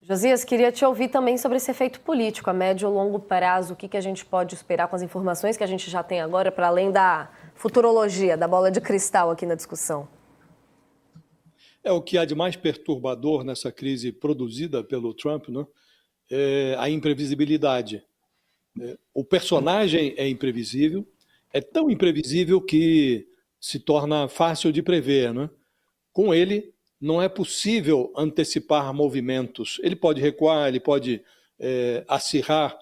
Josias, queria te ouvir também sobre esse efeito político a médio e longo prazo. O que a gente pode esperar com as informações que a gente já tem agora, para além da futurologia, da bola de cristal aqui na discussão? O que há de mais perturbador nessa crise produzida pelo Trump, né, é a imprevisibilidade. O personagem é imprevisível, é tão imprevisível que se torna fácil de prever, né? Com ele, não é possível antecipar movimentos. Ele pode recuar, ele pode acirrar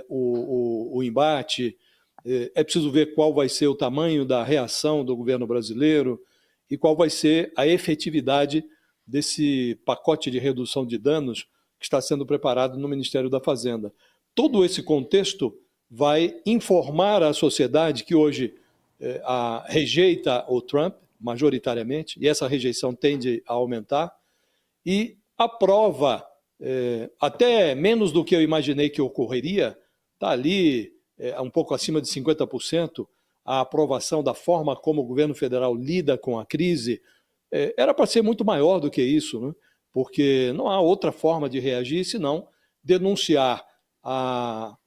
o embate. É preciso ver qual vai ser o tamanho da reação do governo brasileiro e qual vai ser a efetividade desse pacote de redução de danos que está sendo preparado no Ministério da Fazenda. Todo esse contexto vai informar a sociedade que hoje rejeita o Trump, majoritariamente, e essa rejeição tende a aumentar, e aprova, até menos do que eu imaginei que ocorreria, está ali um pouco acima de 50%, a aprovação da forma como o governo federal lida com a crise. Era para ser muito maior do que isso, né? Porque não há outra forma de reagir senão denunciar a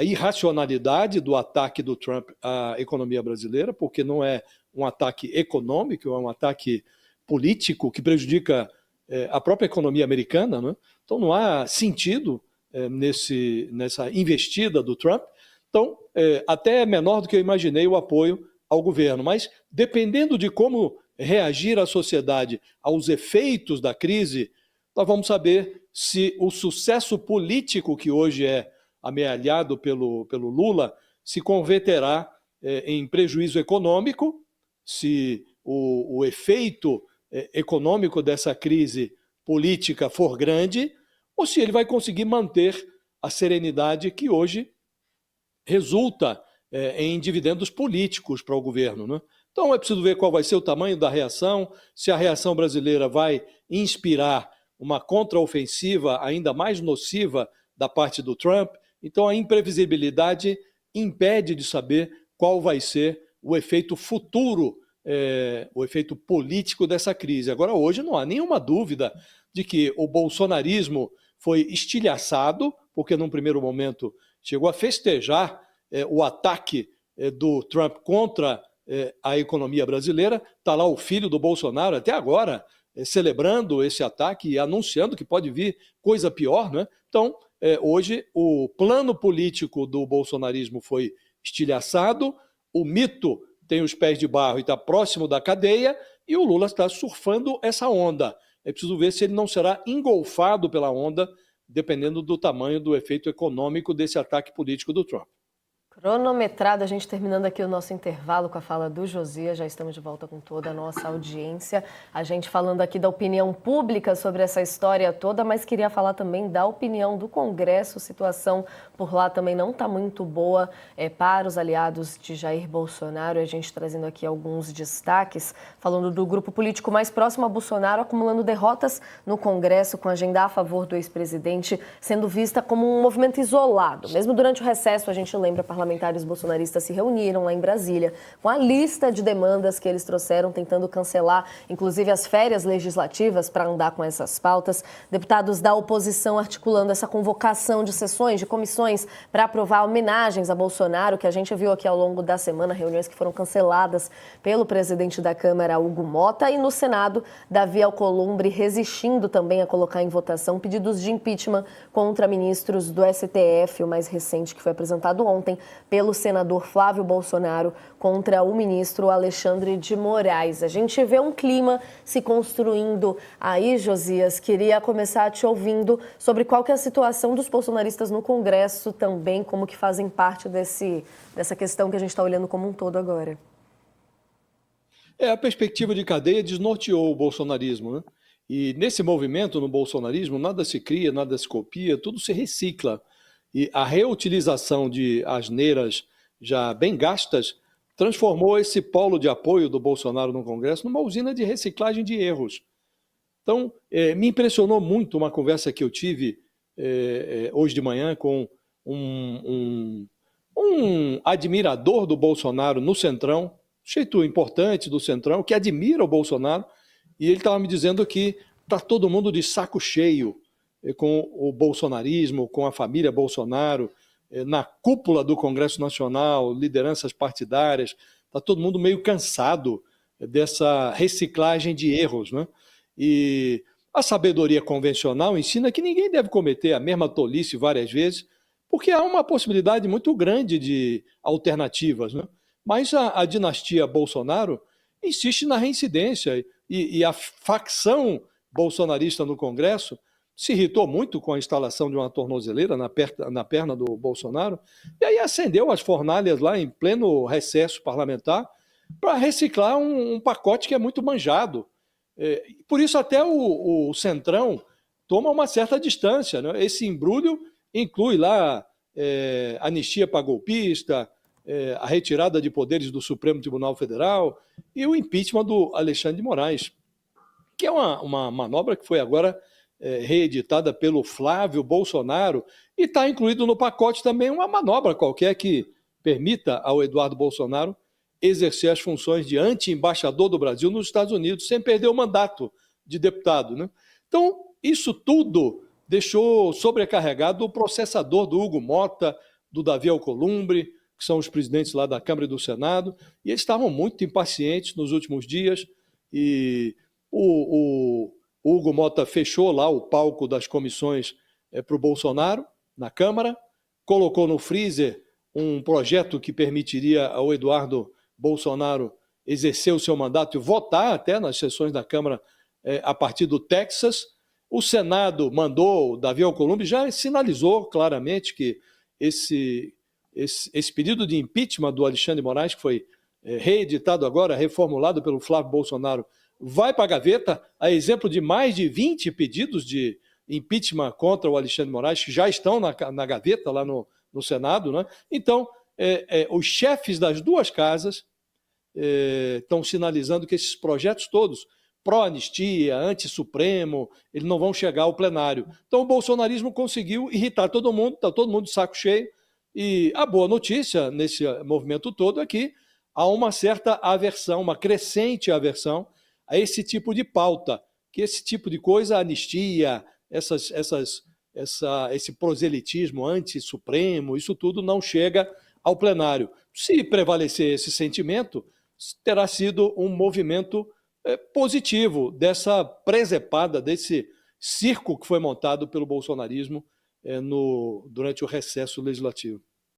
irracionalidade do ataque do Trump à economia brasileira, porque não é um ataque econômico, é um ataque político que prejudica a própria economia americana, né? Então não há sentido nessa investida do Trump. Então, até é menor do que eu imaginei o apoio ao governo, mas dependendo de como reagir a sociedade aos efeitos da crise, nós vamos saber se o sucesso político que hoje é amealhado pelo Lula se converterá em prejuízo econômico, se o efeito econômico dessa crise política for grande, ou se ele vai conseguir manter a serenidade que hoje resulta em dividendos políticos para o governo, né? Então é preciso ver qual vai ser o tamanho da reação, se a reação brasileira vai inspirar uma contraofensiva ainda mais nociva da parte do Trump. Então a imprevisibilidade impede de saber qual vai ser o efeito futuro, o efeito político dessa crise. Agora, hoje não há nenhuma dúvida de que o bolsonarismo foi estilhaçado, porque num primeiro momento chegou a festejar o ataque do Trump contra a economia brasileira. Está lá o filho do Bolsonaro até agora celebrando esse ataque e anunciando que pode vir coisa pior, né? Então, hoje o plano político do bolsonarismo foi estilhaçado, o mito tem os pés de barro e está próximo da cadeia, e o Lula está surfando essa onda. É preciso ver se ele não será engolfado pela onda, dependendo do tamanho do efeito econômico desse ataque político do Trump. Cronometrado, a gente terminando aqui o nosso intervalo com a fala do Josias, já estamos de volta com toda a nossa audiência. A gente falando aqui da opinião pública sobre essa história toda, mas queria falar também da opinião do Congresso. A situação por lá também não está muito boa para os aliados de Jair Bolsonaro. A gente trazendo aqui alguns destaques, falando do grupo político mais próximo a Bolsonaro, acumulando derrotas no Congresso, com a agenda a favor do ex-presidente sendo vista como um movimento isolado. Mesmo durante o recesso, a gente lembra, parlamentares bolsonaristas se reuniram lá em Brasília com a lista de demandas que eles trouxeram, tentando cancelar, inclusive, as férias legislativas para andar com essas pautas. Deputados da oposição articulando essa convocação de sessões, de comissões para aprovar homenagens a Bolsonaro, que a gente viu aqui ao longo da semana, reuniões que foram canceladas pelo presidente da Câmara, Hugo Mota, e no Senado, Davi Alcolumbre resistindo também a colocar em votação pedidos de impeachment contra ministros do STF, o mais recente que foi apresentado ontem pelo senador Flávio Bolsonaro contra o ministro Alexandre de Moraes. A gente vê um clima se construindo aí, Josias. Queria começar te ouvindo sobre qual que é a situação dos bolsonaristas no Congresso também, como que fazem parte dessa questão que a gente está olhando como um todo agora. A perspectiva de cadeia desnorteou o bolsonarismo, né? E nesse movimento no bolsonarismo, nada se cria, nada se copia, tudo se recicla. E a reutilização de asneiras já bem gastas transformou esse polo de apoio do Bolsonaro no Congresso numa usina de reciclagem de erros. Então, me impressionou muito uma conversa que eu tive hoje de manhã com um admirador do Bolsonaro no Centrão, sujeito importante do Centrão, que admira o Bolsonaro, e ele estava me dizendo que está todo mundo de saco cheio com o bolsonarismo, com a família Bolsonaro, na cúpula do Congresso Nacional, lideranças partidárias, está todo mundo meio cansado dessa reciclagem de erros, né? E a sabedoria convencional ensina que ninguém deve cometer a mesma tolice várias vezes, porque há uma possibilidade muito grande de alternativas, né? Mas a dinastia Bolsonaro insiste na reincidência e a facção bolsonarista no Congresso se irritou muito com a instalação de uma tornozeleira na perna do Bolsonaro e aí acendeu as fornalhas lá em pleno recesso parlamentar para reciclar um pacote que é muito manjado. Por isso até o Centrão toma uma certa distância, né? Esse embrulho inclui lá anistia para golpista, a retirada de poderes do Supremo Tribunal Federal e o impeachment do Alexandre de Moraes, que é uma manobra que foi agora reeditada pelo Flávio Bolsonaro e está incluído no pacote também uma manobra qualquer que permita ao Eduardo Bolsonaro exercer as funções de anti-embaixador do Brasil nos Estados Unidos sem perder o mandato de deputado, né? Então, isso tudo deixou sobrecarregado o processador do Hugo Mota, do Davi Alcolumbre, que são os presidentes lá da Câmara e do Senado, e eles estavam muito impacientes nos últimos dias, e o Hugo Mota fechou lá o palco das comissões para o Bolsonaro, na Câmara, colocou no freezer um projeto que permitiria ao Eduardo Bolsonaro exercer o seu mandato e votar até nas sessões da Câmara a partir do Texas. O Senado mandou, o Davi Alcolumbre já sinalizou claramente que esse pedido de impeachment do Alexandre de Moraes, que foi reeditado agora, reformulado pelo Flávio Bolsonaro, vai para a gaveta, a exemplo de mais de 20 pedidos de impeachment contra o Alexandre de Moraes, que já estão na gaveta lá no Senado, né? Então, os chefes das duas casas estão sinalizando que esses projetos todos, pró-anistia, anti-supremo, eles não vão chegar ao plenário. Então o bolsonarismo conseguiu irritar todo mundo, está todo mundo de saco cheio, e a boa notícia nesse movimento todo é que há uma certa aversão, uma crescente aversão a esse tipo de pauta, que esse tipo de coisa, anistia, esse proselitismo anti-supremo, isso tudo não chega ao plenário. Se prevalecer esse sentimento, terá sido um movimento positivo dessa presepada, desse circo que foi montado pelo bolsonarismo durante o recesso legislativo.